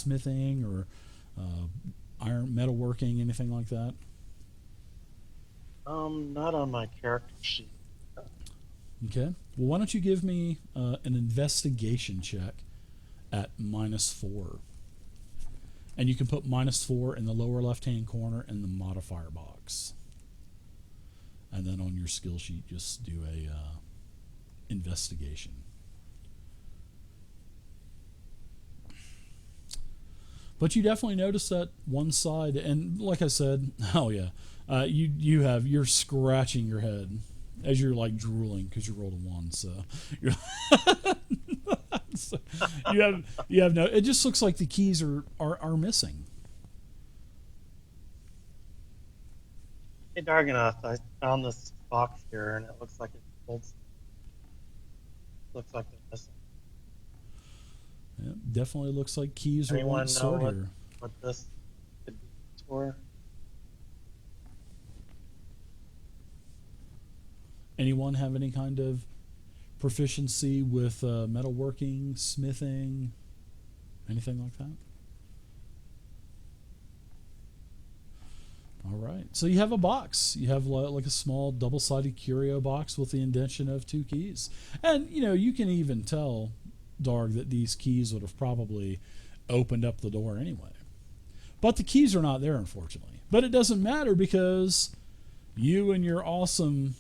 smithing or iron metalworking, anything like that? Not on my character sheet. Okay. Well, why don't you give me an investigation check at -4, and you can put -4 in the lower left-hand corner in the modifier box, and then on your skill sheet, just do a investigation. But you definitely notice that one side, and like I said, oh yeah, you're scratching your head as you're like drooling because you rolled a 1, so you're so you have no. It just looks like the keys are missing. Hey, Darganoth, I found this box here, and it looks like it holds. Looks like it's missing. Yeah, definitely looks like keys are Anyone once know stored here. what this could be for? Anyone have any kind of proficiency with metalworking, smithing, anything like that? All right. So you have a box. You have like a small double-sided curio box with the indentation of 2 keys. And, you can even tell, Darg, that these keys would have probably opened up the door anyway. But the keys are not there, unfortunately. But it doesn't matter because you and your awesome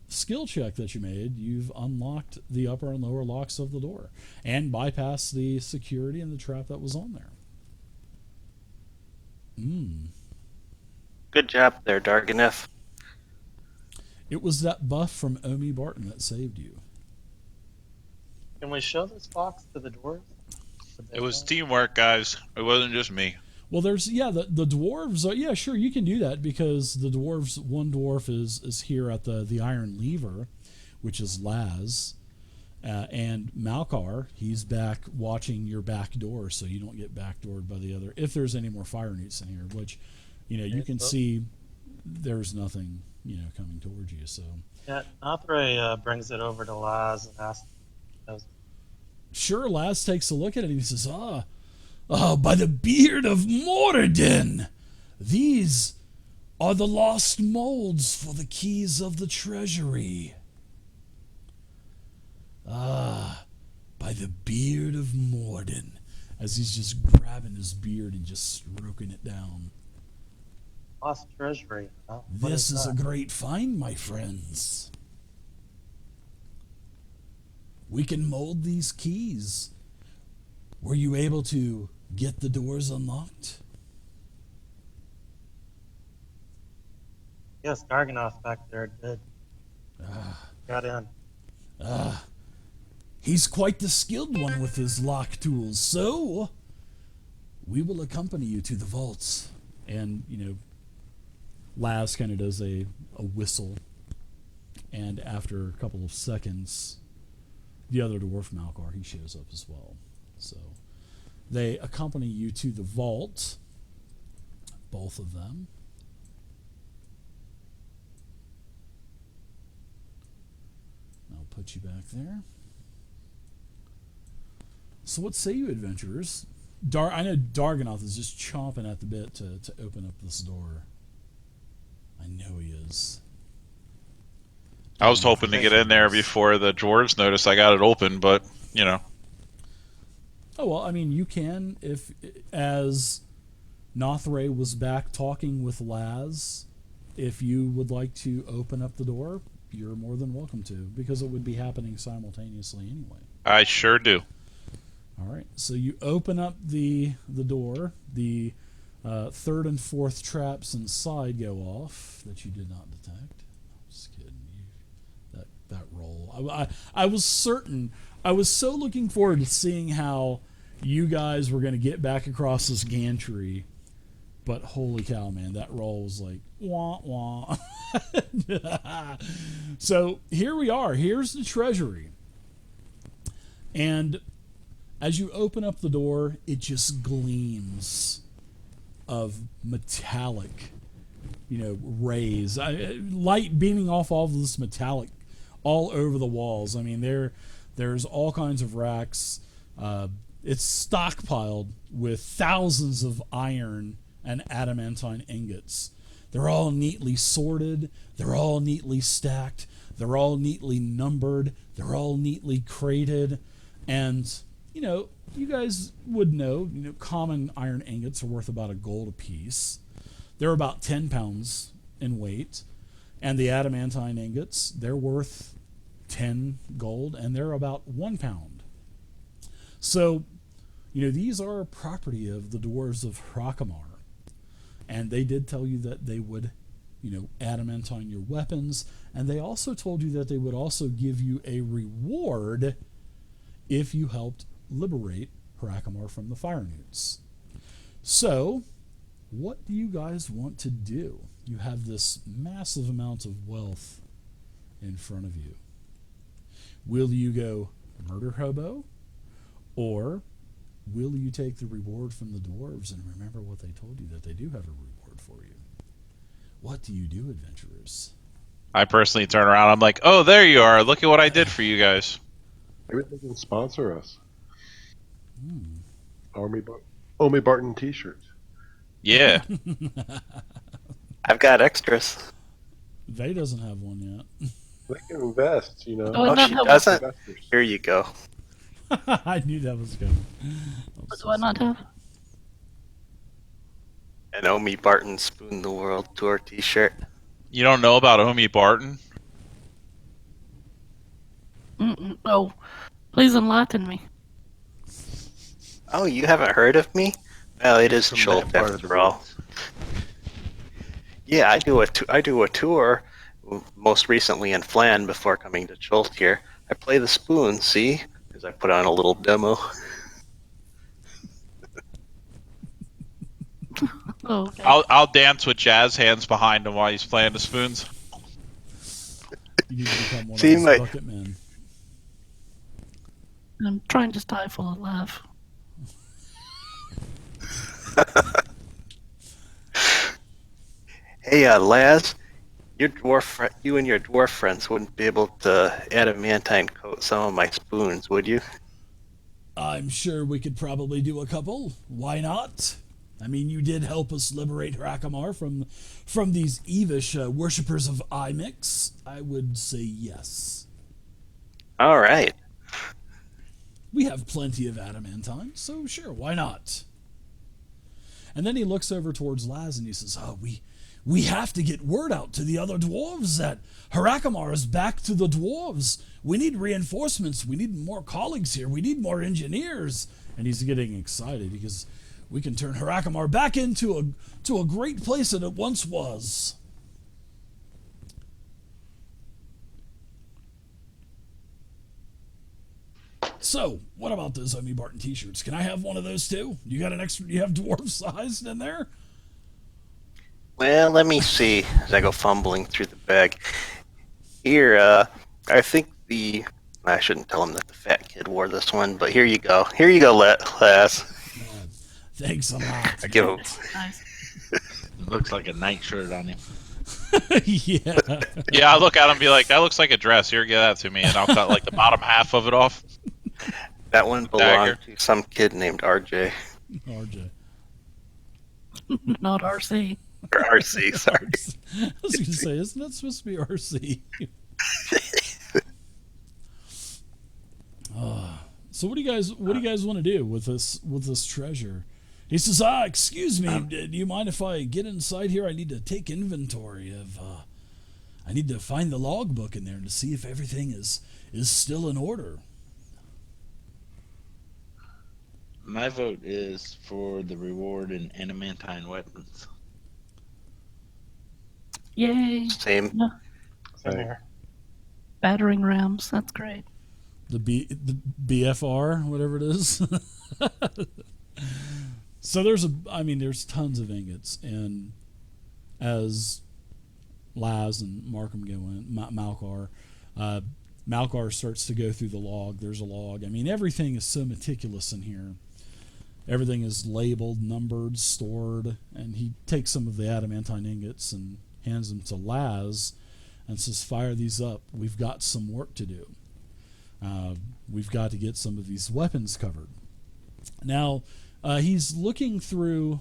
skill check that you made, you've unlocked the upper and lower locks of the door and bypassed the security and the trap that was on there. Good job there, Darganoth. It was that buff from Omi Barton that saved you. Can we show this box to the dwarves? It was teamwork, guys. It wasn't just me. Well, there's the dwarves. Yeah, sure, you can do that because the dwarves. One dwarf is here at the Iron Lever, which is Laz, and Malkar. He's back watching your back door, so you don't get backdoored by the other. If there's any more fire newts in here, which you can see, there's nothing coming towards you. So yeah, Nothray brings it over to Laz and asks. Sure, Laz takes a look at it and he says, by the beard of Morden, these are the lost molds for the keys of the treasury. By the beard of Morden, as he's just grabbing his beard and just stroking it down. Lost treasury. Huh? This is a great find, my friends. We can mold these keys. Were you able to get the doors unlocked? Yes, Darganoth back there did. Got in. He's quite the skilled one with his lock tools, so we will accompany you to the vaults. And, Laz kind of does a whistle, and after a couple of seconds, the other dwarf, Malkar, he shows up as well. So they accompany you to the vault, both of them. I'll put you back there. So what say you, adventurers? I know Darganoth is just chomping at the bit to open up this door. I know he is. I was hoping to get in there before the dwarves notice I got it open, but, Oh, well, I mean, you can, if, as Nothray was back talking with Laz, if you would like to open up the door, you're more than welcome to, because it would be happening simultaneously anyway. I sure do. All right, so you open up the door. The third and fourth traps inside go off that you did not detect. I'm just kidding. That roll. I was certain. I was so looking forward to seeing how you guys were going to get back across this gantry. But holy cow, man, that roll was like, wah, wah. So here we are. Here's the treasury. And as you open up the door, it just gleams of metallic, rays. Light beaming off all of this metallic all over the walls. I mean, there's all kinds of racks. It's stockpiled with thousands of iron and adamantine ingots. They're all neatly sorted. They're all neatly stacked. They're all neatly numbered. They're all neatly crated. And, you guys would know, common iron ingots are worth about $1 a piece. They're about 10 pounds in weight. And the adamantine ingots, they're worth 10 gold, and they're about 1 pound. So, these are property of the dwarves of Hrakamar. And they did tell you that they would, adamantine your weapons. And they also told you that they would also give you a reward if you helped liberate Hrakamar from the fire newts. So, what do you guys want to do? You have this massive amount of wealth in front of you. Will you go murder hobo? Or will you take the reward from the dwarves and remember what they told you, that they do have a reward for you? What do you do, adventurers? I personally turn around. I'm like, oh, there you are. Look at what I did for you guys. Maybe they can sponsor us. Omi Barton t-shirts. Yeah. I've got extras. Vay doesn't have one yet. They can invest, Oh, she doesn't? Here you go. I knew that was coming. What do I not have? An Omi Barton Spoon the World Tour t-shirt. You don't know about Omi Barton? Oh, please enlighten me. Oh, you haven't heard of me? Well, it is From Chult that part of after the all. world. Yeah, I do a tour, most recently in Flan before coming to Chult here. I play the spoon, see? Because I put on a little demo. Oh, okay. I'll dance with jazz hands behind him while he's playing the spoons. You need to become one See, of those bucket men. I'm trying to stifle a laugh. Hey, Laz, you and your dwarf friends wouldn't be able to adamantine coat some of my spoons, would you? I'm sure we could probably do a couple. Why not? I mean, you did help us liberate Hrakamar from these Evish worshippers of Imix. I would say yes. All right. We have plenty of adamantine, so sure, why not? And then he looks over towards Laz and he says, oh, we have to get word out to the other dwarves that Hrakamar is back to the dwarves. We need reinforcements. We need more colleagues here. We need more engineers. And he's getting excited because we can turn Hrakamar back into a great place that it once was. So, what about those Omi Barton t-shirts? Can I have one of those too? You got an extra? You have dwarf sized in there? Well, let me see as I go fumbling through the bag. Here, I think I shouldn't tell him that the fat kid wore this one, but here you go. Here you go, Laz. Thanks a lot. I give him. Nice. Looks like a nightshirt on him. Yeah. Yeah, I look at him and be like, that looks like a dress. Here, give that to me. And I'll cut like the bottom half of it off. That one belonged to some kid named RJ. RJ. Not RC. Or RC, sorry. I was going to say, isn't that supposed to be RC? So what do you guys want to do with this treasure? He says, excuse me, do you mind if I get inside here? I need to take inventory of I need to find the logbook in there to see if everything is still in order. My vote is for the reward in adamantine weapons. Yay. Same. Same here. Battering rams. That's great. The BFR, whatever it is. So there's tons of ingots, and as Laz and Markham go in, Malkar starts to go through the log. There's a log. I mean, everything is so meticulous in here. Everything is labeled, numbered, stored, and he takes some of the adamantine ingots and hands them to Laz and says, fire these up. We've got some work to do. We've got to get some of these weapons covered. Now, he's looking through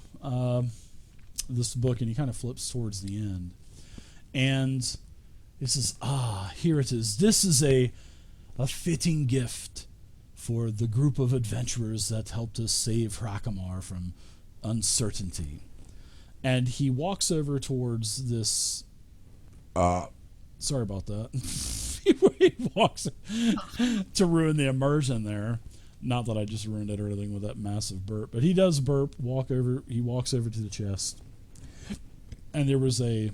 this book, and he kind of flips towards the end. And he says, here it is. This is a fitting gift for the group of adventurers that helped us save Hrakamar from uncertainty. And he walks over towards this... sorry about that. He walks to ruin the immersion there. Not that I just ruined it or anything with that massive burp, but he does burp. He walks over to the chest, and there was a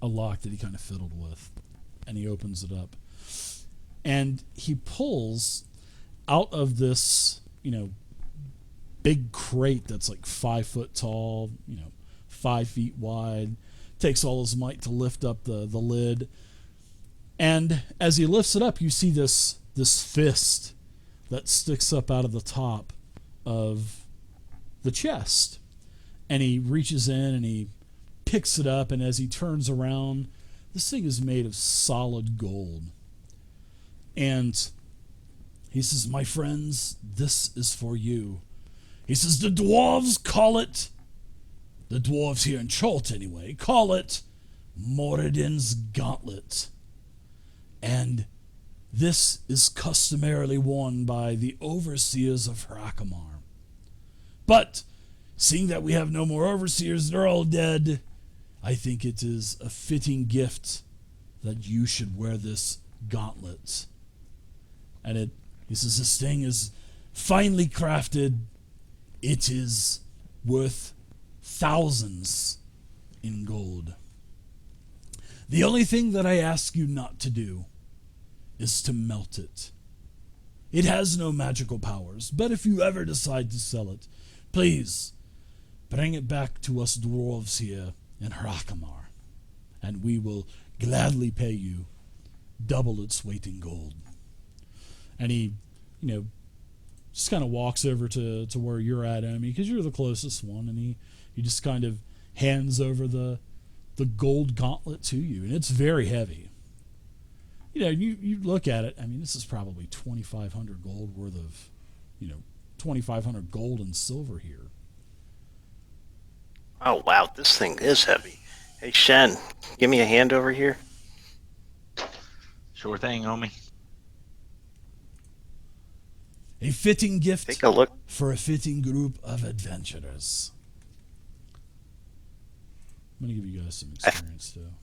lock that he kind of fiddled with, and he opens it up, and he pulls out of this, big crate that's like 5 foot tall, 5 feet wide. Takes all his might to lift up the lid, and as he lifts it up, you see this fist that sticks up out of the top of the chest, and he reaches in and he picks it up, and as he turns around, this thing is made of solid gold, and he says, "My friends, this is for you." He says, "The dwarves call it, the dwarves here in Chult anyway, call it Morden's gauntlet. And this is customarily worn by the overseers of Hrakamar. But, seeing that we have no more overseers, they're all dead, I think it is a fitting gift that you should wear this gauntlet." And he says, "This thing is finely crafted. It is worth thousands in gold. The only thing that I ask you not to do is to melt it. It has no magical powers, but if you ever decide to sell it, please bring it back to us dwarves here in Hrakamar, and we will gladly pay you double its weight in gold." And he, just kind of walks over to where you're at, Omi, because you're the closest one, and he just kind of hands over the gold gauntlet to you, and it's very heavy. You look at it, I mean, this is probably 2,500 gold worth of, 2,500 gold and silver here. Oh, wow, this thing is heavy. Hey, Shen, give me a hand over here. Sure thing, homie. A fitting gift Take a look. for a fitting group of adventurers. I'm going to give you guys some experience, too.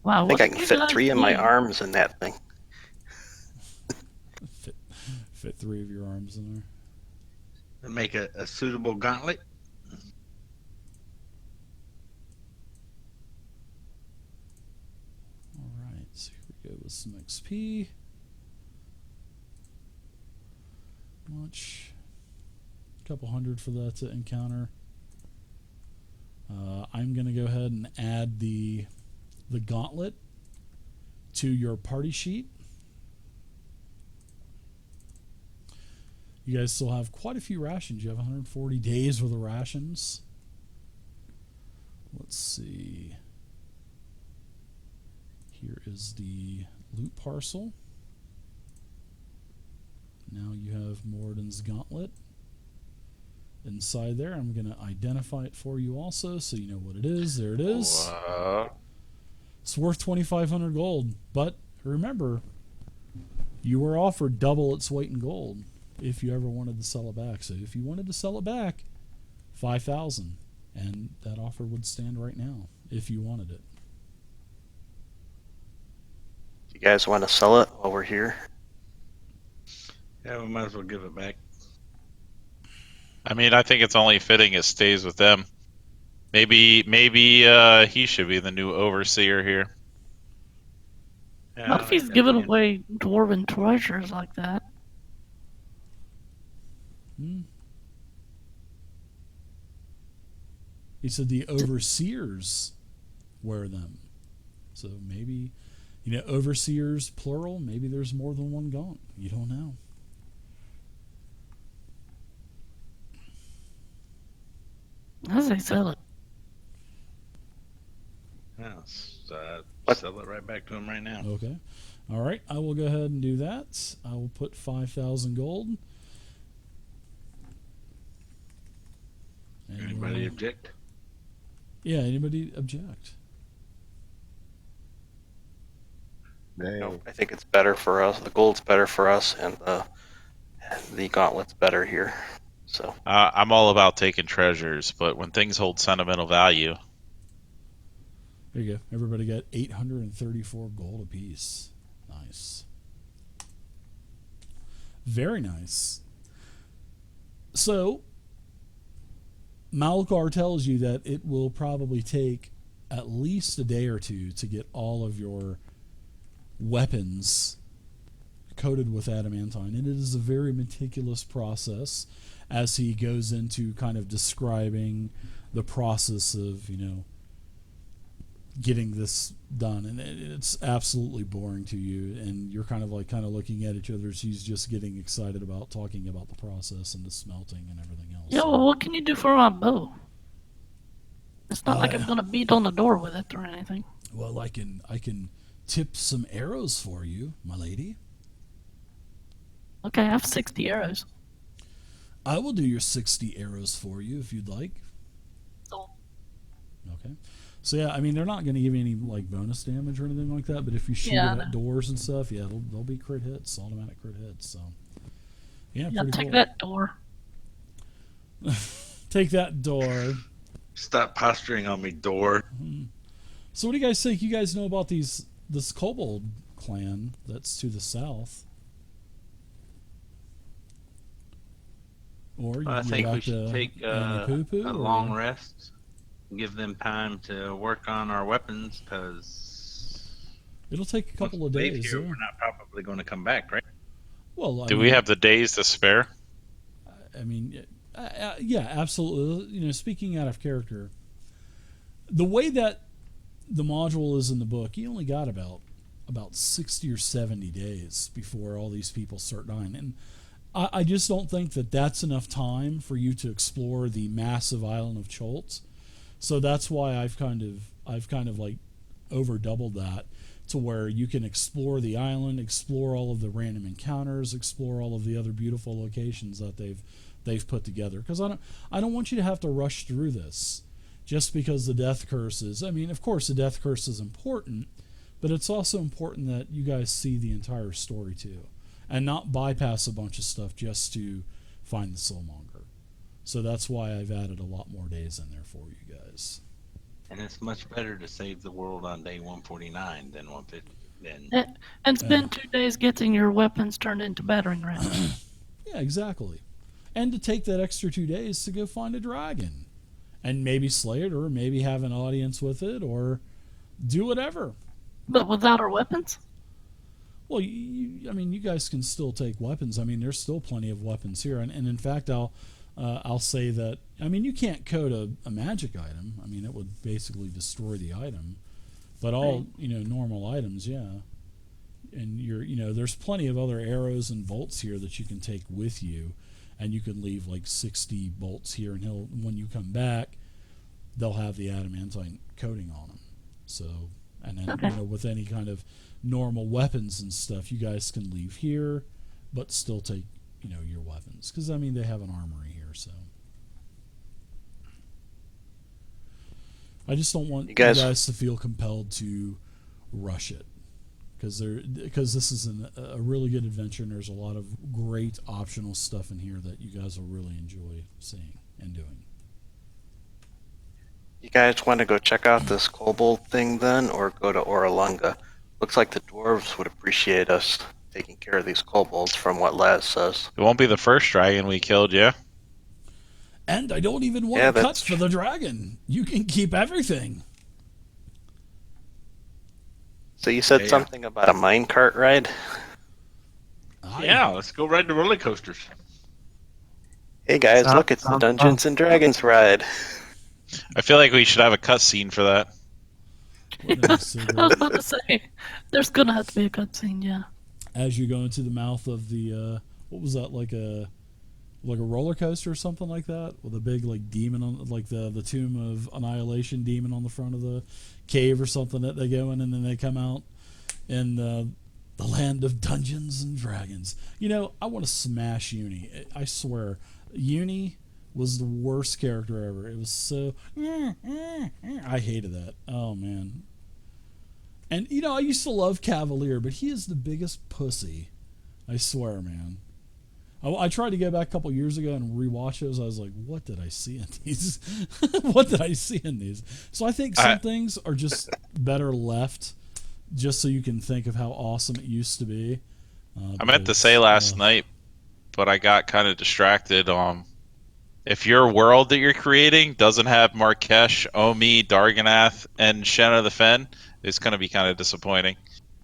Wow, I think what I did can you fit guys 3 of my do? arms in that thing. Fit 3 of your arms in there. To make a suitable gauntlet. All right, so here we go with some XP. Much. A couple hundred for that to encounter. I'm going to go ahead and add the gauntlet to your party sheet. You guys still have quite a few rations. You have 140 days worth of rations. Let's see. Here is the loot parcel. Now you have Morden's gauntlet. Inside there, I'm going to identify it for you also so you know what it is. There it is. It's worth 2,500 gold. But remember, you were offered double its weight in gold if you ever wanted to sell it back. So if you wanted to sell it back, 5,000, and that offer would stand right now if you wanted it. You guys want to sell it while we're here? Yeah, we might as well give it back. I mean, I think it's only fitting it stays with them. Maybe he should be the new overseer here. Yeah, What I if like he's that giving plan. away dwarven treasures like that? He said the overseers wear them. So maybe, overseers, plural, maybe there's more than one gaunt. You don't know. I say sell it. Yeah, What? sell it right back to him right now. Okay. All right. I will go ahead and do that. I will put 5,000 gold Anybody object? Yeah, anybody object? Nay. No, I think it's better for us. The gold's better for us, and the gauntlet's better here. So I'm all about taking treasures, but when things hold sentimental value, There you go. Everybody got 834 gold apiece. Nice. Very nice. So, Malakar tells you that it will probably take at least a day or two to get all of your weapons coated with adamantine, and it is a very meticulous process as he goes into kind of describing the process of, getting this done, and it's absolutely boring to you, and you're kind of looking at each other as he's just getting excited about talking about the process and the smelting and everything else. Yeah, well, what can you do for my bow? It's not like I'm gonna beat on the door with it or anything. Well, I can tip some arrows for you, my lady. Okay, I have 60 arrows. I will do your 60 arrows for you if you'd like. So, Okay. So yeah, I mean, they're not going to give you any bonus damage or anything like that, but if you shoot Yeah, I it at know. doors and stuff, yeah, they'll be crit hits, automatic crit hits. So yeah, yeah, pretty take cool. that door. Take that door. Stop posturing on me, door. So what do you guys think? You guys know about this kobold clan that's to the south? Or you I can go think we back should to take Anipoopu, a or- long rest. Give them time to work on our weapons, because It'll take a couple of days. Here, Yeah. we're not probably going to come back, right? Well, do we have the days to spare? I mean, yeah, absolutely. Speaking out of character, the way that the module is in the book, you only got about 60 or 70 days before all these people start dying, and I just don't think that that's enough time for you to explore the massive island of Choltz. So that's why I've kind of over doubled that to where you can explore the island, explore all of the random encounters, explore all of the other beautiful locations that they've put together. Because I don't want you to have to rush through this just because the death curse is. I mean, of course, the death curse is important, but it's also important that you guys see the entire story too, and not bypass a bunch of stuff just to find the soulmonger. So that's why I've added a lot more days in there for you guys. And it's much better to save the world on day 149 than 150. And spend 2 days getting your weapons turned into battering rams. Yeah, exactly. And to take that extra 2 days to go find a dragon, and maybe slay it, or maybe have an audience with it, or do whatever. But without our weapons? Well, I mean, you guys can still take weapons. I mean, there's still plenty of weapons here, and in fact, I'll say that. I mean, you can't code a magic item. I mean, it would basically destroy the item. But all normal items, yeah. And there's plenty of other arrows and bolts here that you can take with you, and you can leave 60 bolts here, and when you come back, they'll have the adamantine coating on them. So, and then Okay. with any kind of normal weapons and stuff, you guys can leave here, but still take your weapons, because I mean they have an armory here. So I just don't want you guys to feel compelled to rush it, because this is a really good adventure, and there's a lot of great optional stuff in here that you guys will really enjoy seeing and doing. you guys want to go check out this kobold thing then, or go to Oralunga? Looks like the dwarves would appreciate us taking care of these kobolds, from what Laz says. It won't be the first dragon we killed, yeah? And I don't even want Yeah, to cut that's for the dragon. You can keep everything. So you said Yeah. something about a minecart ride? Yeah, let's go ride the roller coasters. Hey guys, Sounds- look, it's the sounds Dungeons and Dragons ride. I feel like we should have a cutscene for that. What is it? I was about to say, there's gonna have to be a cutscene, yeah. As you go into the mouth of the what was that, like a roller coaster or something like that, with a big demon on, the tomb of Annihilation demon on the front of the cave or something that they go in, and then they come out in the land of Dungeons and Dragons. I want to smash Uni. I swear, Uni was the worst character ever. It was so. I hated that. Oh man. And I used to love Cavalier, but he is the biggest pussy. I swear, man. I tried to go back a couple years ago and rewatch those. I was like, what did I see in these? What did I see in these? So I think some things are just better left, just so you can think of how awesome it used to be. I meant to say last night, but I got kind of distracted. If your world that you're creating doesn't have Markesh, Omi, Darganath, and Shen of the Fen, it's going to be kind of disappointing.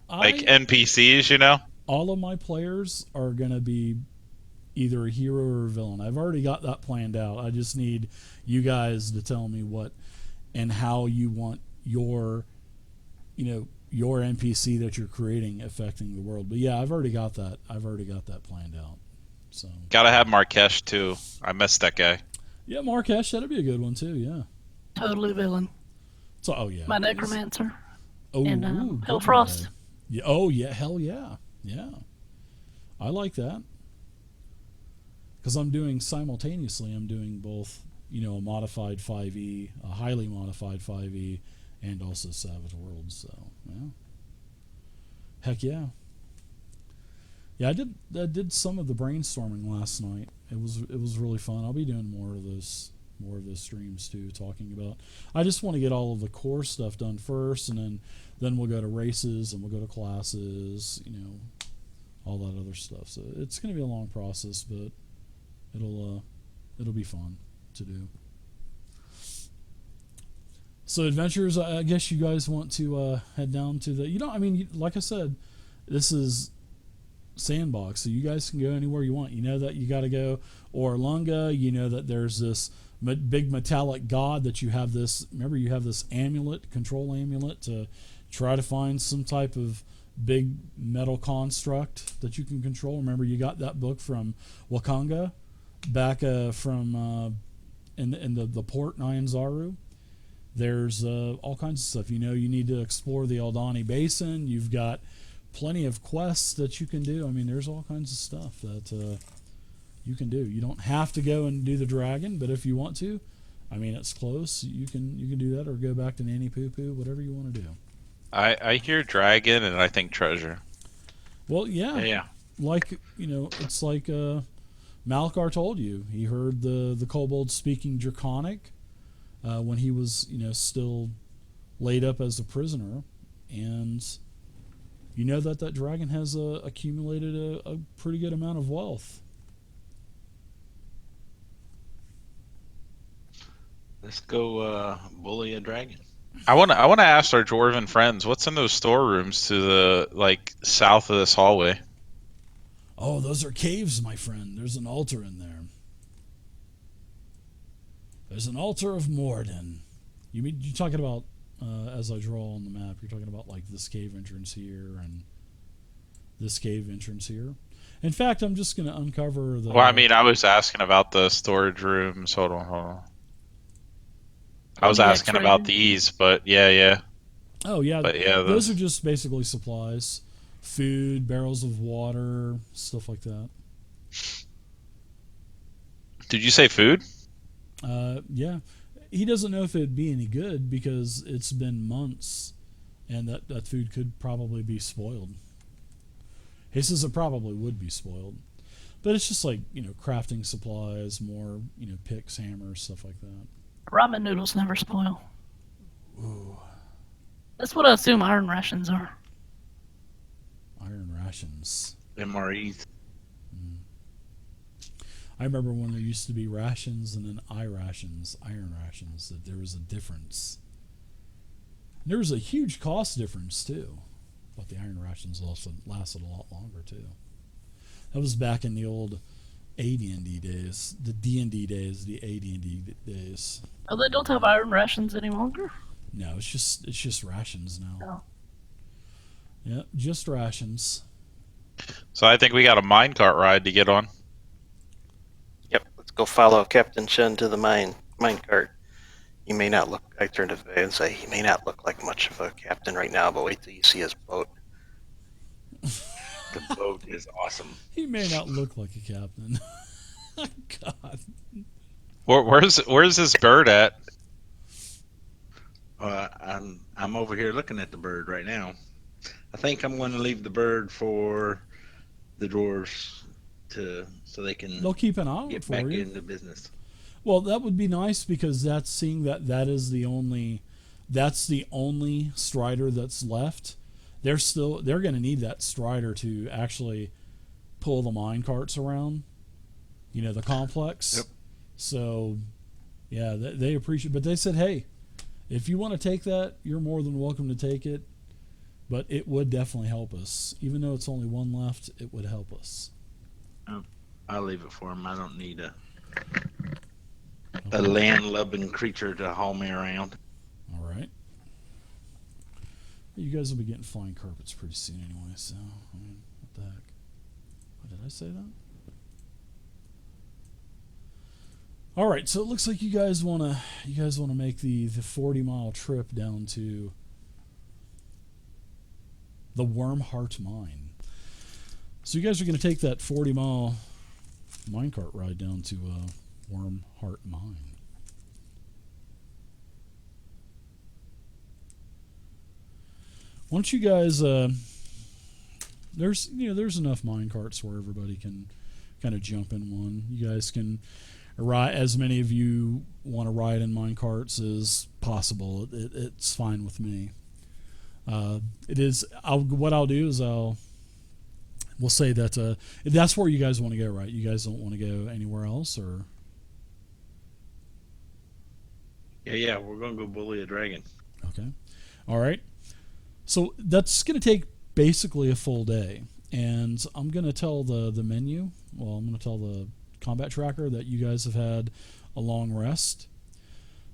Like NPCs, All of my players are going to be either a hero or a villain. I've already got that planned out. I just need you guys to tell me what and how you want your NPC that you're creating affecting the world. But yeah, I've already got that planned out. So gotta have Markesh too. I missed that guy. Yeah, Markesh, that'd be a good one too. Yeah. Totally villain. So yeah. My necromancer. Oh, And ooh, Hellfrost. Yeah. Oh yeah. Hell yeah. Yeah. I like that. Because I'm doing both, a modified 5e, a highly modified 5e, and also Savage Worlds. So yeah. Heck yeah. Yeah, I did some of the brainstorming last night. It was really fun. I'll be doing more of those streams too, talking about. I just want to get all of the core stuff done first, and then we'll go to races and we'll go to classes, all that other stuff. So it's going to be a long process, but it'll be fun to do. So adventures, I guess you guys want to head down to the. Like I said, this is sandbox, so you guys can go anywhere you want. You know that you got to go Orlunga. You know that there's this big metallic god that you have this. Remember, you have this control amulet to try to find some type of big metal construct that you can control. Remember, you got that book from Wakanga back from in the port Nyanzaru. There's all kinds of stuff. You need to explore the Eldani Basin. You've got plenty of quests that you can do. There's all kinds of stuff that you can do. You don't have to go and do the dragon, but if you want to, it's close. You can do that, or go back to Nanny Poo Poo, whatever you want to do. I hear dragon and I think treasure. Well, yeah. Like it's like Malkar told you. He heard the kobold speaking Draconic when he was still laid up as a prisoner, and that dragon has accumulated a pretty good amount of wealth. Let's go bully a dragon. I want to ask our dwarven friends, what's in those storerooms to the south of this hallway? Oh, those are caves, my friend. There's an altar in there. There's an altar of Morden. You're talking about as I draw on the map? You're talking about this cave entrance here and this cave entrance here. In fact, I'm just going to uncover the. Well, I was asking about the storage rooms. Hold on. I was asking about these, but yeah. Oh yeah, but yeah, those are just basically supplies, food, barrels of water, stuff like that. Did you say food? Yeah. He doesn't know if it'd be any good because it's been months, and that food could probably be spoiled. He says it probably would be spoiled, but it's just crafting supplies, more picks, hammers, stuff like that. Ramen noodles never spoil. Ooh. That's what I assume iron rations are. Iron rations. MREs. I remember when there used to be rations and then iron rations, that there was a difference. There was a huge cost difference too, but the iron rations lasted a lot longer too. That was back in the old AD&D days, the D&D days, the AD&D days. Oh, they don't have iron rations any longer? No, it's just rations now. Oh. Yeah, just rations. So I think we got a minecart ride to get on. Yep, let's go follow Captain Shen to the minecart. He may not look. I turned to Vay and say he may not look like much of a captain right now, but wait till you see his boat. The boat is awesome. He may not look like a captain. God. Where's this bird at? I'm over here looking at the bird right now. I think I'm going to leave the bird for the dwarves so they can They'll keep an eye on it get for back you. into business. Well, that would be nice because that's seeing that is the only strider that's left. They're going to need that strider to actually pull the mine carts around, the complex. Yep. So, yeah, they appreciate. But they said, hey, if you want to take that, you're more than welcome to take it. But it would definitely help us, even though it's only one left. It would help us. I'll leave it for him. I don't need a land-loving creature to haul me around. All right. You guys will be getting flying carpets pretty soon anyway, so, I mean, what the heck? Did I say that? All right, so it looks like you guys want to make the 40-mile trip down to the Wormheart Mine. So you guys are going to take that 40-mile minecart ride down to Wormheart Mine. Why don't you guys? There's enough minecarts where everybody can kind of jump in one. You guys can ride as many of you want to ride in minecarts as possible. It's fine with me. It is. What I'll do is we'll say that that's where you guys want to go, right? You guys don't want to go anywhere else, or? Yeah, we're going to go bully a dragon. Okay. All right. So that's going to take basically a full day. And I'm going to tell the menu, I'm going to tell the combat tracker that you guys have had a long rest.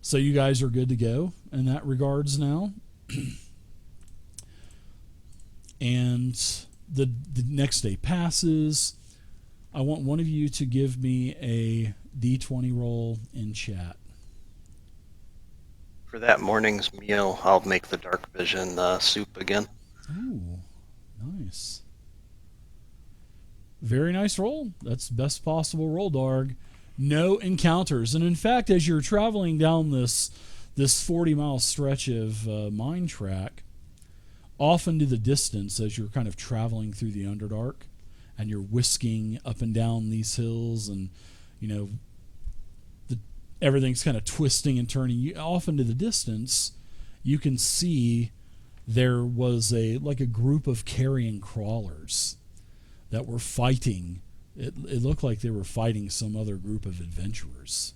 So you guys are good to go in that regards now. And the next day passes. I want one of you to give me a D20 roll in chat. For that morning's meal, I'll make the dark vision soup again. Ooh, nice. Very nice roll. That's best possible roll, Darg. No encounters. And in fact, as you're traveling down this 40-mile stretch of mine track, off into the distance as you're kind of traveling through the Underdark, and you're whisking up and down these hills, and everything's kind of twisting and turning. Off into the distance, you can see there was a group of carrion crawlers that were fighting. It looked like they were fighting some other group of adventurers.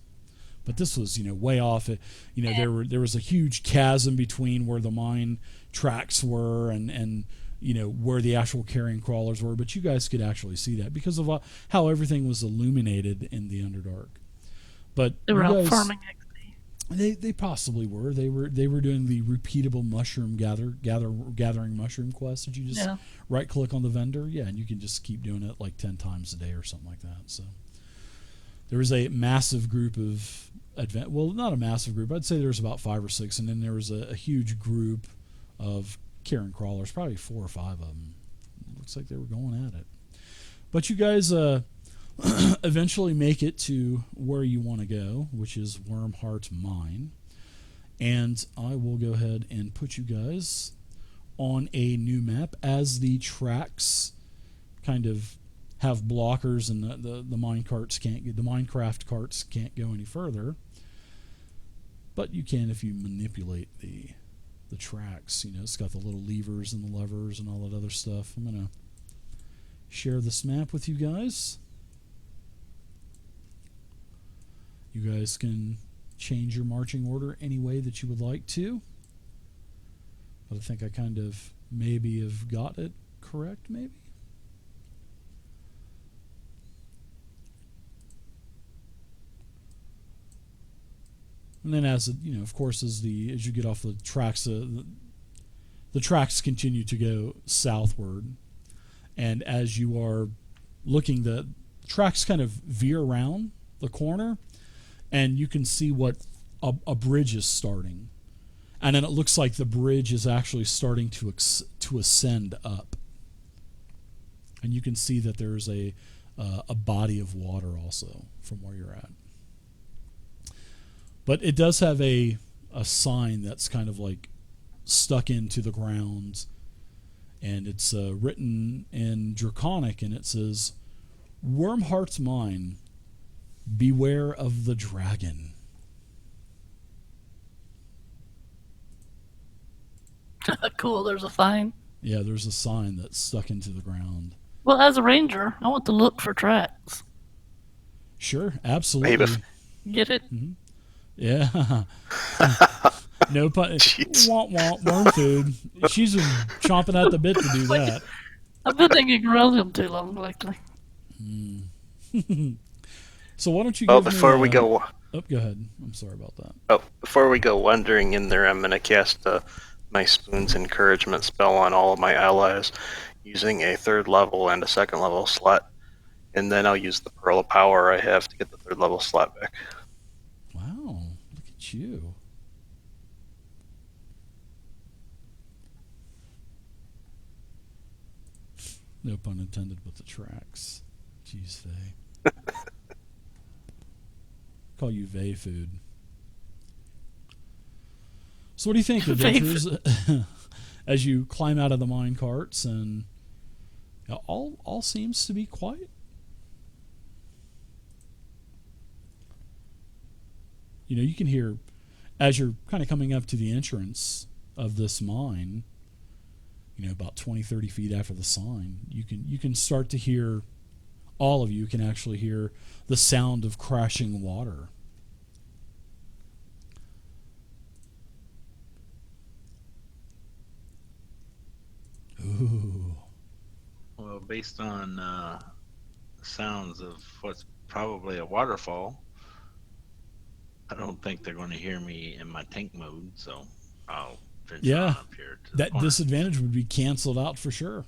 But this was, way off. There was a huge chasm between where the mine tracks were and where the actual carrion crawlers were. But you guys could actually see that because of how everything was illuminated in the Underdark. But They were you out guys, farming XP. They possibly were. They were doing the repeatable mushroom gathering mushroom quest. Did you just right click on the vendor? Yeah, and you can just keep doing it like 10 times a day or something like that. So there was a massive group of not a massive group. I'd say there was about 5 or 6, and then there was a huge group of carrion crawlers, probably 4 or 5 of them. Looks like they were going at it. But you guys eventually make it to where you want to go, which is Wormheart Mine. And I will go ahead and put you guys on a new map as the tracks kind of have blockers, and the Minecraft carts can't go any further. But you can if you manipulate the tracks. It's got the little levers and the levers and all that other stuff. I'm gonna share this map with you guys. You guys can change your marching order any way that you would like to. But I think I kind of maybe have got it correct, maybe. And then as of course, as you get off the tracks, the tracks continue to go southward. And as you are looking, the tracks kind of veer around the corner, and you can see what a bridge is starting. And then it looks like the bridge is actually starting to ascend up. And you can see that there's a body of water also from where you're at. But it does have a sign that's kind of like stuck into the ground, and it's written in Draconic, and it says, "Wormheart's mine, beware of the dragon." Cool, there's a sign. Yeah, there's a sign that's stuck into the ground. Well, as a ranger, I want to look for tracks. Sure, absolutely. Get it? Yeah. No pun. Jeez. Womp womp, worm food. She's been chomping at the bit to do that. I've been thinking around him too long lately. So why don't you Oh, give before me, we go, Oh, go ahead. I'm sorry about that. before we go wandering in there, I'm gonna cast my Spoon's Encouragement spell on all of my allies, using a 3rd level and a 2nd level slot, and then I'll use the Pearl of Power I have to get the 3rd level slot back. Wow, look at you. No pun intended with the tracks. Jeez, Faye. Call you Vay food. So what do you think, Vay adventurers? As you climb out of the mine carts, and all seems to be quiet. You know, you can hear, as you're kind of coming up to the entrance of this mine, you know, about 20, 30 feet after the sign, you can start to hear, all of you can actually hear the sound of crashing water. Ooh. Well, based on sounds of what's probably a waterfall, I don't think they're going to hear me in my tank mode, so I'll venture Yeah, on up here to the that corner. disadvantage would be canceled out for sure.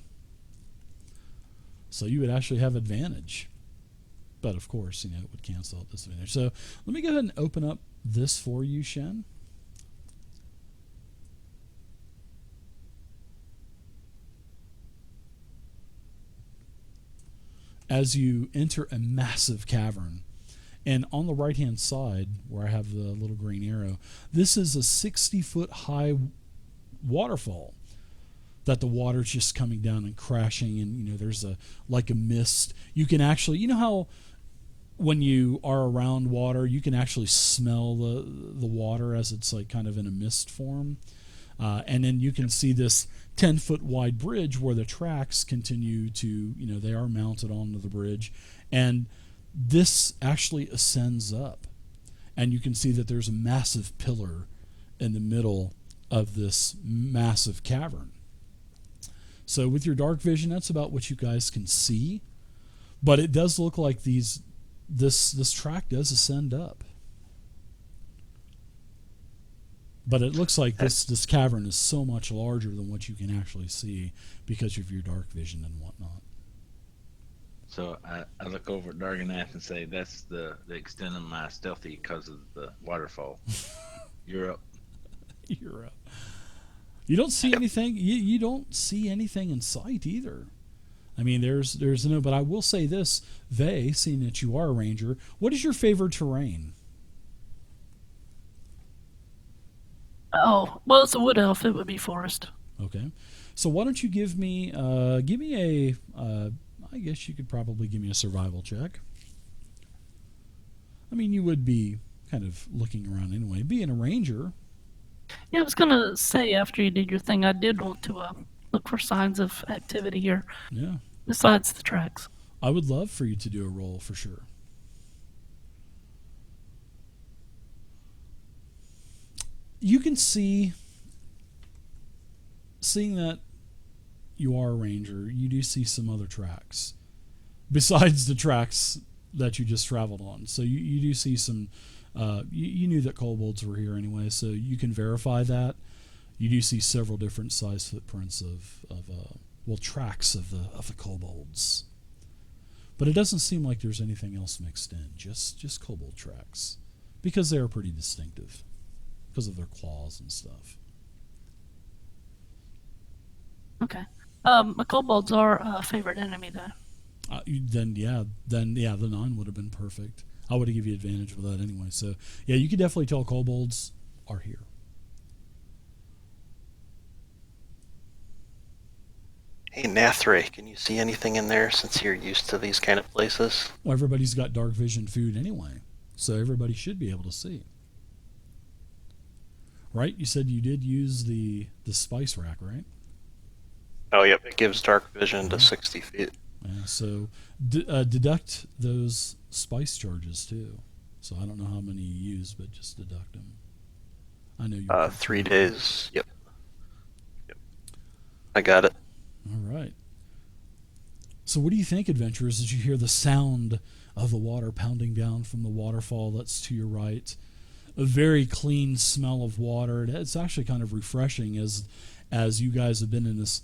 So you would actually have advantage. But of course, you know, it would cancel out disadvantage. So let me go ahead and open up this for you, Shen. As you enter a massive cavern, and on the right hand side where I have the little green arrow, this is a 60-foot high waterfall that the water's just coming down and crashing, and you know, there's a like a mist. You can actually, you know how when you are around water, you can actually smell the water as it's like kind of in a mist form. And then you can see this 10-foot wide bridge where the tracks continue to, you know, they are mounted onto the bridge. And this actually ascends up. And you can see that there's a massive pillar in the middle of this massive cavern. So with your dark vision, that's about what you guys can see. But it does look like this track does ascend up. But it looks like this cavern is so much larger than what you can actually see because of your dark vision and whatnot. So I look over at Darganath and say, that's the extent of my stealthy because of the waterfall. You're up. You're up. You don't see anything. You don't see anything in sight either. I mean, there's no. But I will say this, Vay, seeing that you are a ranger, what is your favorite terrain? Oh, well, it's a wood elf. It would be forest. Okay, so why don't you give me a I guess you could probably give me a survival check. I mean, you would be kind of looking around anyway. Being a ranger. Yeah, I was gonna say after you did your thing, I did want to look for signs of activity here Yeah, besides the tracks. I would love for you to do a roll for sure. You can seeing that you are a ranger, you do see some other tracks besides the tracks that you just traveled on. So you do see some. You knew that kobolds were here anyway, so you can verify that. You do see several different size footprints of tracks of the kobolds. But it doesn't seem like there's anything else mixed in. Just kobold tracks, because they are pretty distinctive because of their claws and stuff. Okay. My kobolds are a favorite enemy, though. Then yeah, the 9 would have been perfect. I would have given you advantage with that anyway. So yeah, you can definitely tell kobolds are here. Hey, Nathray, can you see anything in there since you're used to these kind of places? Well, everybody's got dark vision food anyway, so everybody should be able to see. Right? You said you did use the spice rack, right? Oh, yep. It gives dark vision to 60 feet. Yeah, so deduct those spice charges too. So I don't know how many you use, but just deduct them. I know you. 3 days. Yep. I got it. All right. So what do you think, adventurers, as you hear the sound of the water pounding down from the waterfall that's to your right? A very clean smell of water. It's actually kind of refreshing as you guys have been in this,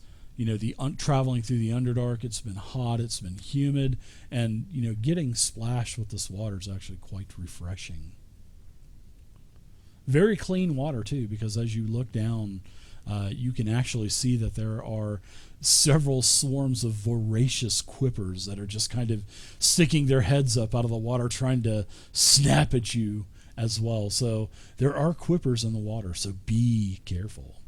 traveling through the Underdark. It's been hot, it's been humid, and getting splashed with this water is actually quite refreshing. Very clean water too, because as you look down, you can actually see that there are several swarms of voracious quippers that are just kind of sticking their heads up out of the water trying to snap at you as well. So there are quippers in the water, so be careful.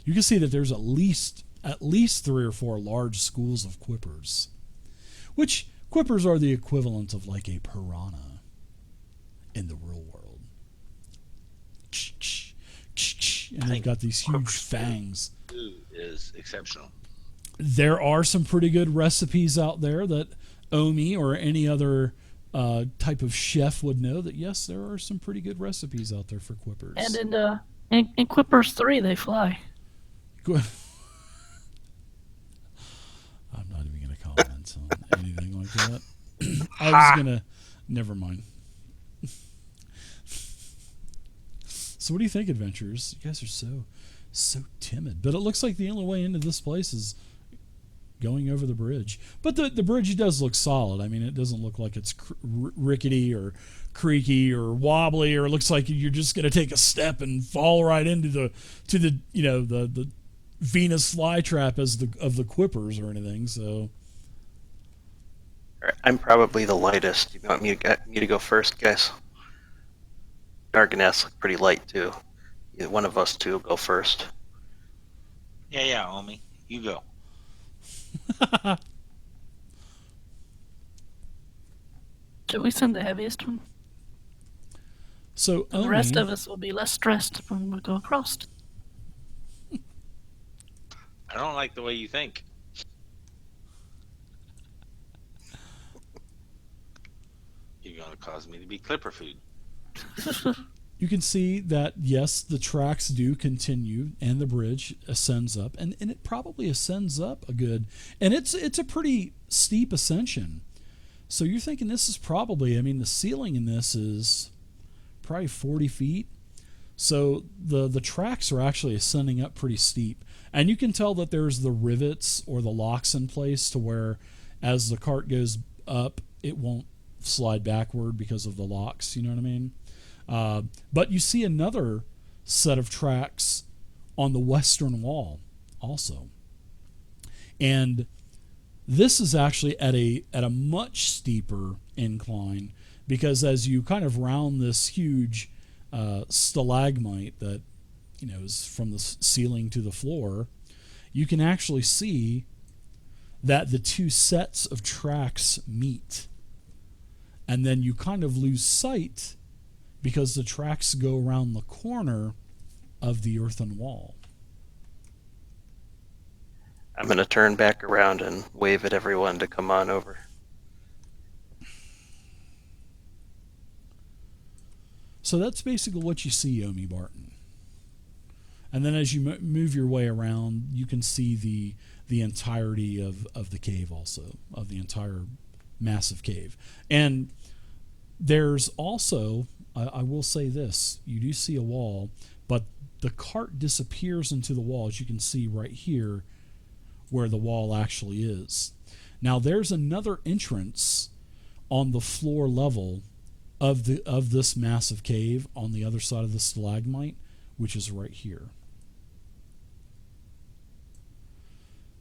You can see that there's at least 3 or 4 large schools of quippers, which quippers are the equivalent of like a piranha in the real world. And they've got these huge fangs. Food is exceptional. There are some pretty good recipes out there that Omi or any other type of chef would know that, yes, there are some pretty good recipes out there for quippers. And in Quippers 3, they fly. I'm not even going to comment on anything like that. I was going to... Never mind. So what do you think, adventurers? You guys are so timid. But it looks like the only way into this place is going over the bridge. But the bridge does look solid. I mean, it doesn't look like it's rickety or creaky or wobbly, or it looks like you're just going to take a step and fall right into the Venus flytrap of the quippers or anything. So I'm probably the lightest. You want me to go first, guys? Darganaths look pretty light too. Either one of us two will go first. Yeah, Omi, you go. Should we send the heaviest one? So The rest of us will be less stressed when we go across. I don't like the way you think. You're going to cause me to be clipper food. you can see that, yes, the tracks do continue and the bridge ascends up, and it probably ascends up a good, and it's a pretty steep ascension. So you're thinking this is probably, I mean, the ceiling in this is probably 40 feet. So the tracks are actually ascending up pretty steep. And you can tell that there's the rivets or the locks in place to where as the cart goes up, it won't slide backward because of the locks, you know what I mean? But you see another set of tracks on the western wall also. And this is actually at a much steeper incline, because as you kind of round this huge stalagmite that is from the ceiling to the floor, you can actually see that the two sets of tracks meet, and then you kind of lose sight because the tracks go around the corner of the earthen wall. I'm going to turn back around and wave at everyone to come on over. So that's basically what you see, Omi Barton. And then as you move your way around, you can see the entirety of the cave also, of the entire massive cave. And there's also, I will say this, you do see a wall, but the cart disappears into the wall, as you can see right here, where the wall actually is. Now there's another entrance on the floor level of this massive cave on the other side of the stalagmite, which is right here.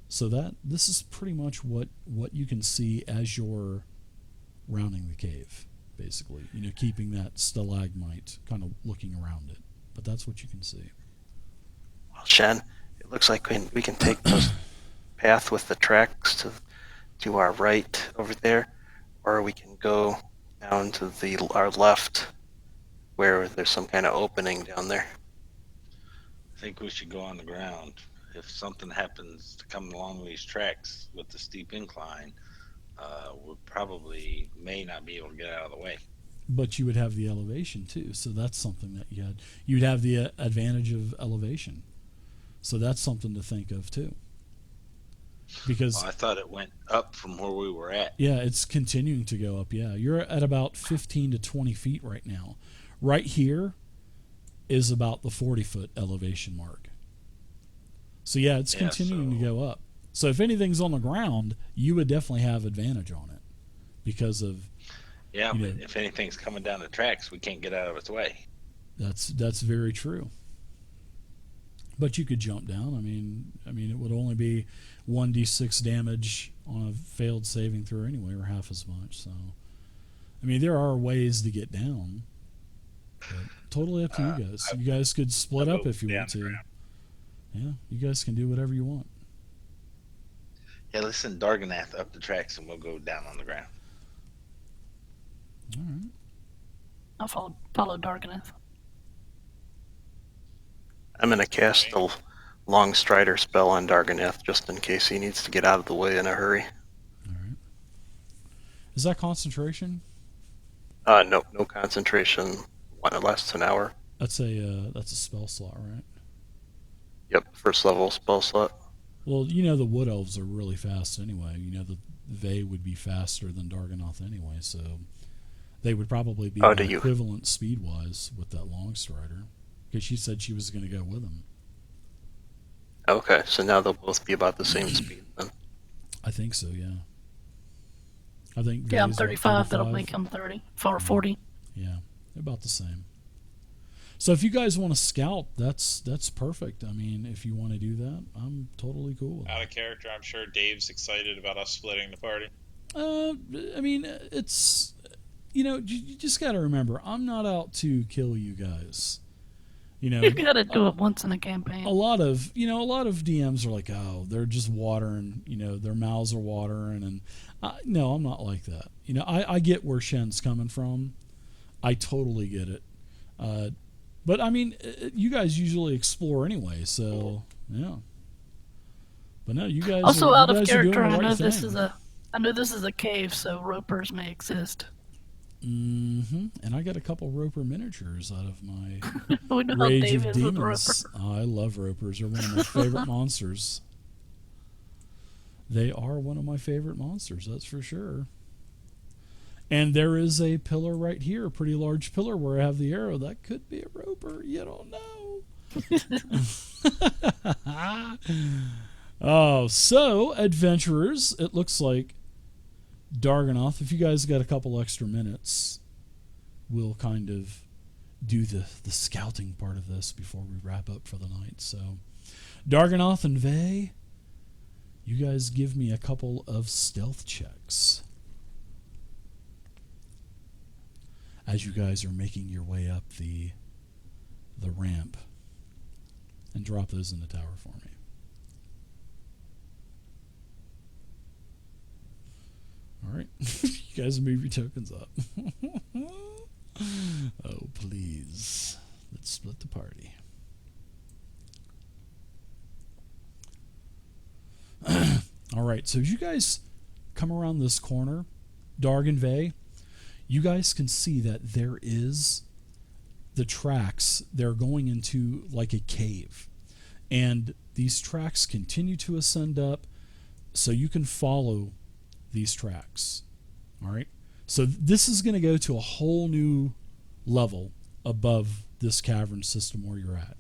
So this is pretty much what you can see as you're rounding the cave. basically. Keeping that stalagmite kind of looking around it. But that's what you can see. Well, Shen, it looks like we can take this path with the tracks to our right over there, or we can go down to our left where there's some kind of opening down there. I think we should go on the ground. If something happens to come along these tracks with the steep incline, we probably may not be able to get out of the way. But you would have the elevation too, so that's something that you'd have the advantage of elevation. So that's something to think of too. Because I thought it went up from where we were at. yeah, it's continuing to go up. Yeah, you're at about 15 to 20 feet right now. Right here is about the 40-foot elevation mark. So yeah, it's continuing to go up. So if anything's on the ground, you would definitely have advantage on it because of but if anything's coming down the tracks, we can't get out of its way. That's very true. But you could jump down. I mean, it would only be 1d6 damage on a failed saving throw anyway, or half as much. So, I mean, there are ways to get down. But totally up to you guys. You guys could split up if you want to. Yeah, you guys can do whatever you want. Yeah, let's send Darganath up the tracks and we'll go down on the ground. All right. I'll follow Darkness. I'm going to cast the Long Strider spell on Darganath just in case he needs to get out of the way in a hurry. All right. Is that concentration? No concentration. It lasts an hour. That's a spell slot, right? Yep, first level spell slot. Well, the Wood Elves are really fast anyway. The Vey would be faster than Darganoth anyway, so they would probably be equivalent speed-wise with that Long Strider. Because she said she was going to go with him. Okay, so now they'll both be about the same speed then. I think so, yeah. I think Yeah, I'm Vey's, 35. That'll make him 30. 40. Yeah, they're about the same. So if you guys want to scout, that's perfect. I mean, if you want to do that, I'm totally cool with Out it. of character, I'm sure Dave's excited about us splitting the party. I mean, it's you just got to remember, I'm not out to kill you guys. You gotta do it once in a campaign. A lot of DMs are like, oh, they're just watering, their mouths are watering, and no, I'm not like that. I get where Shen's coming from. I totally get it. But I mean, you guys usually explore anyway, so yeah. But no, you guys. Also, out of character, I know this is a cave, so ropers may exist. Mm-hmm. And I got a couple roper miniatures out of my We know how Rage Dave of is with Demons. Oh, I love ropers. They're one of my favorite monsters. They are one of my favorite monsters, that's for sure. And there is a pillar right here, a pretty large pillar where I have the arrow. That could be a roper. You don't know. Oh, so adventurers, it looks like Darganoth, if you guys got a couple extra minutes, we'll kind of do the scouting part of this before we wrap up for the night. So, Darganoth and Vey, you guys give me a couple of stealth checks as you guys are making your way up the ramp, and drop those in the tower for me. All right. You guys move your tokens up. Oh, please. Let's split the party. All right. So as you guys come around this corner, Darg and Vey, you guys can see that there is the tracks. They're going into like a cave. And these tracks continue to ascend up, so you can follow these tracks. All right. So this is going to go to a whole new level above this cavern system where you're at.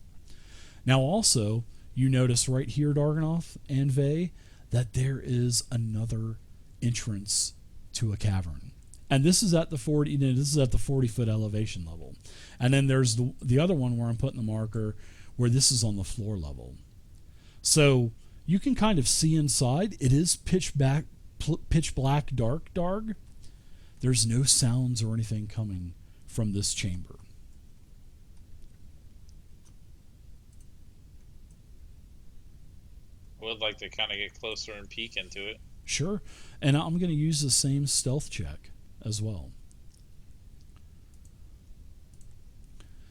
Now also, you notice right here, Darganoth and Vey, that there is another entrance to a cavern. And this is at the 40-foot elevation level. And then there's the other one where I'm putting the marker where this is on the floor level. So you can kind of see inside. It is pitch black dark, Darg. There's no sounds or anything coming from this chamber. I would like to kind of get closer and peek into it. Sure. And I'm going to use the same stealth check as well.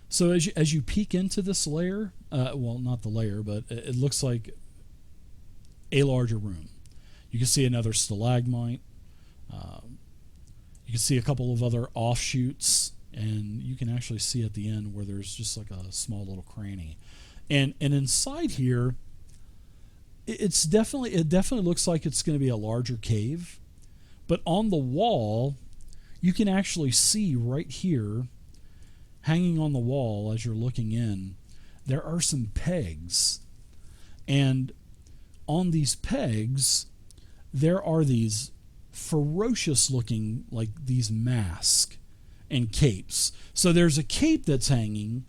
So as you peek into this lair, well, not the lair, but it looks like a larger room. You can see another stalagmite. You can see a couple of other offshoots, and you can actually see at the end where there's just like a small little cranny. And inside here, it definitely looks like it's going to be a larger cave. But on the wall, you can actually see right here, hanging on the wall as you're looking in, there are some pegs. And on these pegs, there are these ferocious looking, like these masks and capes. So there's a cape that's hanging,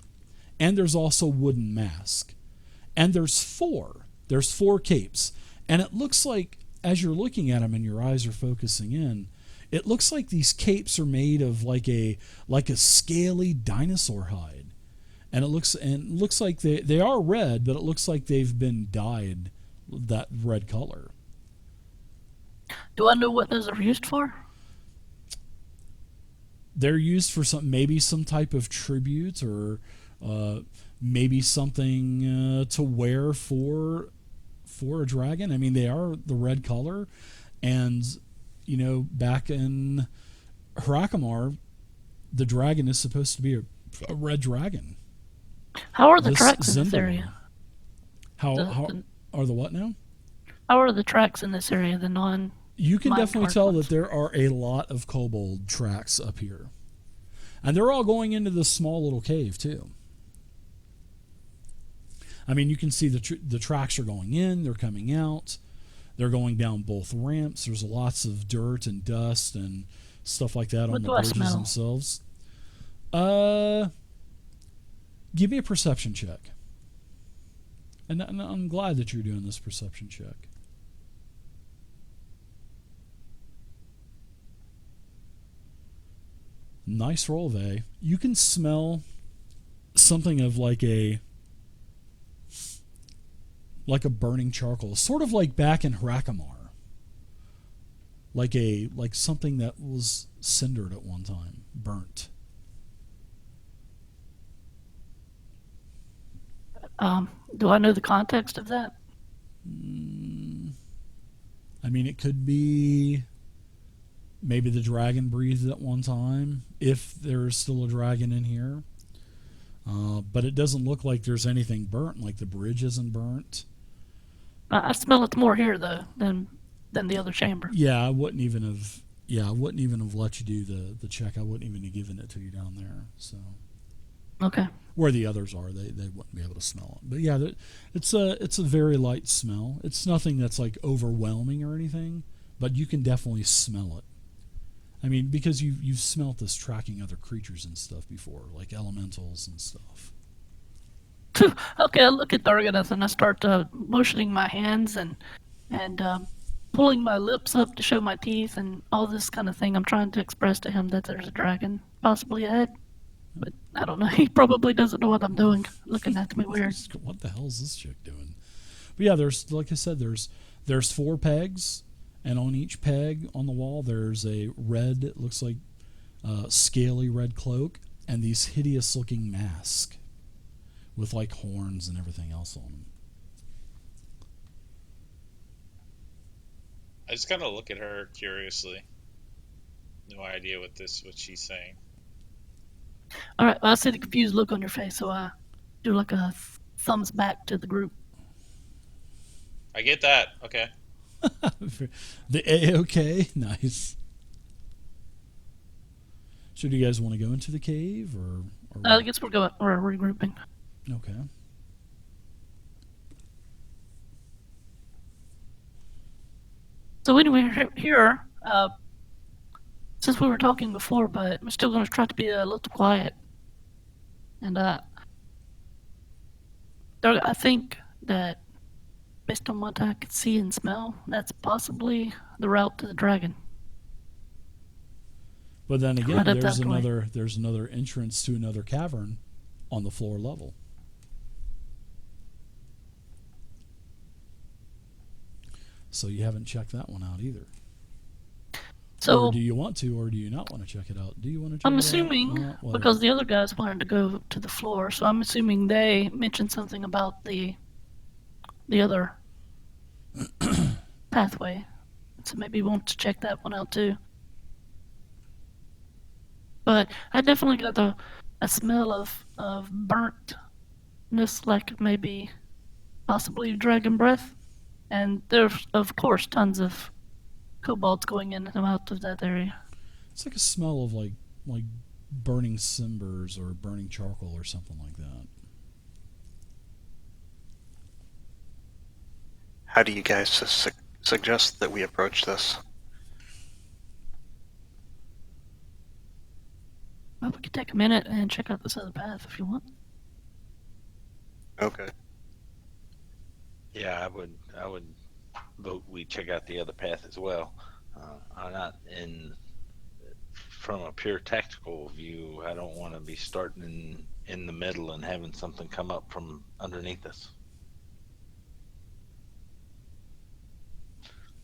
and there's also wooden mask. And there's four capes. And it looks like, as you're looking at them and your eyes are focusing in, it looks like these capes are made of like a scaly dinosaur hide. And it looks like they are red, but it looks like they've been dyed that red color. Do I know what those are used for? They're used for maybe some type of tribute, or maybe something to wear for a dragon. I mean, they are the red color, and back in Hrakamar, the dragon is supposed to be a red dragon. How are the tracks in this area? How are the what now? How are the tracks in this area? The non. You can definitely tell ones? that there are a lot of kobold tracks up here, and they're all going into this small little cave too. I mean, you can see the tracks are going in, they're coming out, they're going down both ramps. There's lots of dirt and dust and stuff like that on the bridges themselves. Give me a perception check. And I'm glad that you're doing this perception check. Nice roll, Vay. You can smell something of like a burning charcoal, sort of like back in Hrakamar, like something that was cindered at one time, burnt. Do I know the context of that? I mean, it could be maybe the dragon breathed at one time, if there's still a dragon in here. But it doesn't look like there's anything burnt, like the bridge isn't burnt. I smell it more here though than the other chamber. Yeah, I wouldn't even have let you do the check. I wouldn't even have given it to you down there. So Okay. where the others are, they wouldn't be able to smell it. But yeah, it's a very light smell. It's nothing that's like overwhelming or anything, but you can definitely smell it. I mean, because you've smelt this tracking other creatures and stuff before, like elementals and stuff. Okay, I look at Darganeth and I start motioning my hands and pulling my lips up to show my teeth and all this kind of thing. I'm trying to express to him that there's a dragon possibly ahead. But I don't know. He probably doesn't know what I'm doing, looking at me weird. What the hell is this chick doing? But yeah, there's, like I said, there's 4 pegs, and on each peg on the wall there's a red, it looks like scaly red cloak, and these hideous looking masks with like horns and everything else on them. I just kind of look at her curiously. No idea what she's saying. All right, well, I see the confused look on your face, so I do like a thumbs back to the group. I get that. Okay. The A-OK, nice. So do you guys want to go into the cave or I guess we're regrouping. Okay. So anyway, here, since we were talking before, but I'm still going to try to be a little quiet. And I think that based on what I could see and smell, that's possibly the route to the dragon. But then again, Right up there's that way. another entrance to another cavern on the floor level. So you haven't checked that one out either. So Or do you want to, or do you not want to check it out? Do you want to check I'm it assuming, out? Whatever. because the other guys wanted to go to the floor, so I'm assuming they mentioned something about the other pathway. So maybe we want to check that one out too. But I definitely got a smell of burntness, like maybe possibly dragon breath. And there's, of course, tons of kobolds going in and out of that area. It's like a smell of like burning cimbers or burning charcoal or something like that. How do you guys suggest that we approach this? Well, we could take a minute and check out this other path if you want. Okay. Yeah, I would vote we check out the other path as well. I'm not from a pure tactical view. I don't want to be starting in the middle and having something come up from underneath us.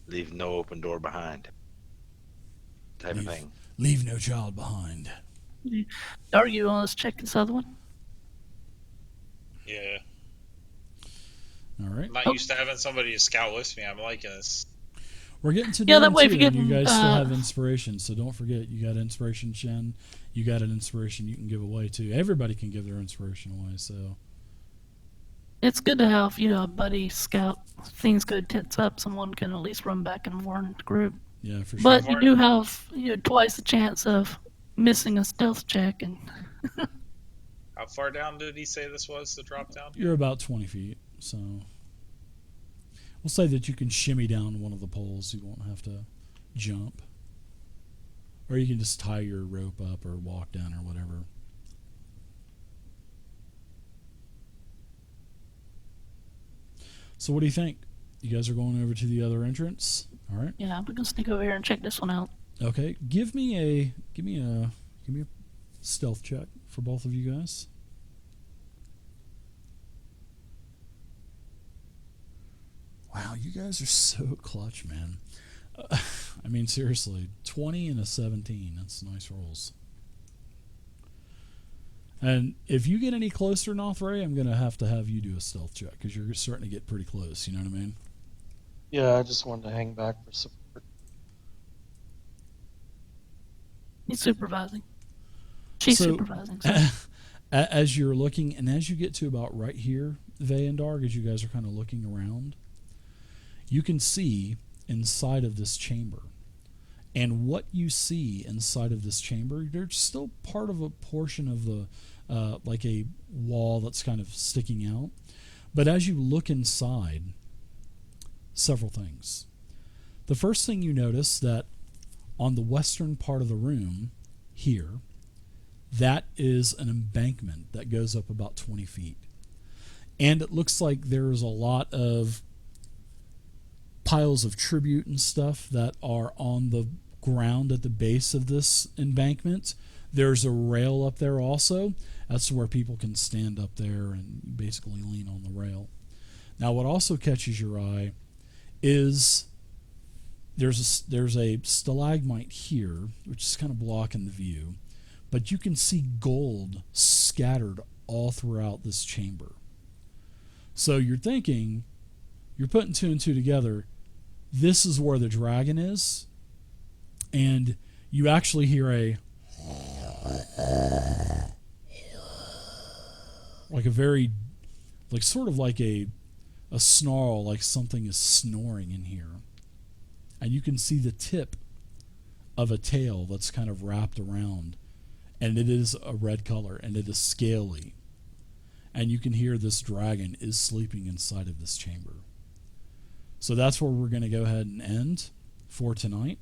Leave no open door behind. Type of thing. Leave no child behind. Are you want to check this other one? Yeah. All right. I'm not used to having somebody to scout with me. I'm liking this. We're getting to Yeah, that noon way if too, you and get, you guys still have inspiration, so don't forget you got inspiration, Shen. You got an inspiration you can give away too. Everybody can give their inspiration away, so It's good to have, a buddy scout. Things go tits up, someone can at least run back and warn the group. yeah, for sure. But you do have twice the chance of missing a stealth check, and How far down did he say this was to drop down? You're about 20 feet, so we'll say that you can shimmy down one of the poles. You won't have to jump. Or you can just tie your rope up or walk down or whatever. So what do you think? You guys are going over to the other entrance? All right. yeah, we're gonna sneak over here and check this one out. Okay. Give me a stealth check for both of you guys. Wow, you guys are so clutch, man. I mean, seriously, 20 and a 17. That's nice rolls. And if you get any closer, Nothray, I'm going to have you do a stealth check because you're starting to get pretty close. You know what I mean? Yeah, I just wanted to hang back for support. He's supervising. She's So, supervising. So. As you're looking, and as you get to about right here, Vey and Darg, as you guys are kind of looking around, you can see inside of this chamber. And what you see inside of this chamber, there's still part of a portion of the, like a wall that's kind of sticking out. But as you look inside, several things. The first thing you notice that on the western part of the room here, that is an embankment that goes up about 20 feet. And it looks like there's a lot of piles of tribute and stuff that are on the ground at the base of this embankment. There's a rail up there also. That's where people can stand up there and basically lean on the rail. Now, what also catches your eye is there's a stalagmite here, which is kind of blocking the view, but you can see gold scattered all throughout this chamber. So you're thinking, you're putting two and two together, this is where the dragon is, and you actually hear sort of like a snarl, like something is snoring in here. And you can see the tip of a tail that's kind of wrapped around, and it is a red color, and it is scaly. And you can hear this dragon is sleeping inside of this chamber. So that's where we're going to go ahead and end for tonight.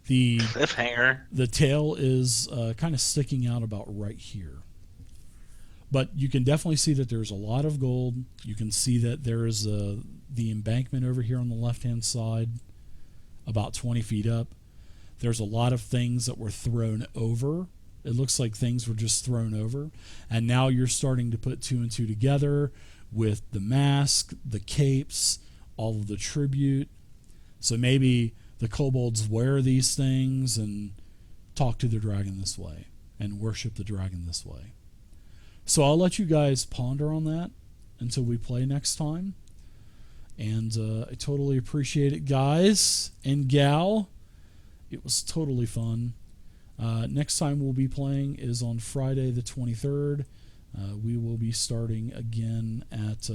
The Cliffhanger. The tail is kind of sticking out about right here. But you can definitely see that there's a lot of gold. You can see that there is the embankment over here on the left-hand side, about 20 feet up. There's a lot of things that were thrown over. It looks like things were just thrown over. And now you're starting to put two and two together with the mask, the capes, all of the tribute. So maybe the kobolds wear these things and talk to the dragon this way and worship the dragon this way. So I'll let you guys ponder on that until we play next time. And I totally appreciate it, guys and gal. It was totally fun. Next time we'll be playing is on Friday the 23rd. We will be starting again at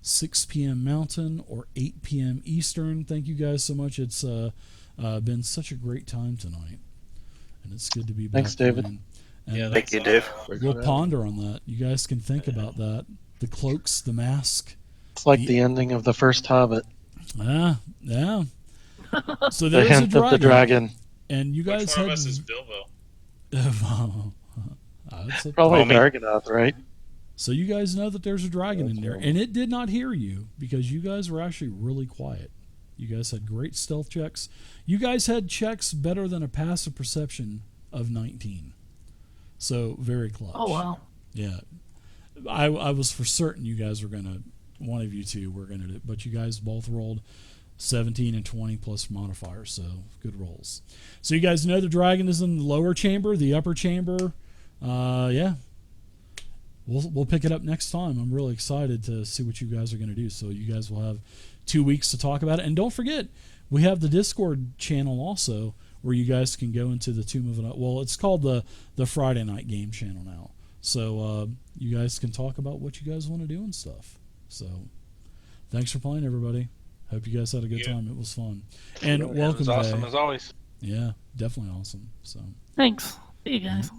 6 p.m. Mountain or 8 p.m. Eastern. Thank you guys so much. It's been such a great time tonight. And it's good to be back. Thanks, David. playing. And Yeah, Thank you, Dave. we'll ponder on that. You guys can think about that. The cloaks, the mask. It's like the ending of the first Hobbit. Yeah. So The there's a hint of the dragon. And you guys Which one had of us is Bilbo? That's a- Probably Homie. Darganoth, right? So you guys know that there's a dragon in there, That's and it did not hear you because you guys were actually really quiet. You guys had great stealth checks. You guys had checks better than a passive perception of 19. So very clutch. Oh wow. Yeah. I was for certain you guys were gonna, one of you two were gonna do, but you guys both rolled 17 and 20 plus modifiers, so good rolls. So you guys know the dragon is in the lower chamber, the upper chamber. Yeah. We'll pick it up next time. I'm really excited to see what you guys are going to do. So you guys will have 2 weeks to talk about it. And don't forget, we have the Discord channel also where you guys can go into the Tomb of an... Well, it's called the Friday Night Game channel now. So you guys can talk about what you guys want to do and stuff. So thanks for playing, everybody. Hope you guys had a good time. It was fun. And It welcome, was awesome Bay. as always. Yeah, definitely awesome. So Thanks. See you guys.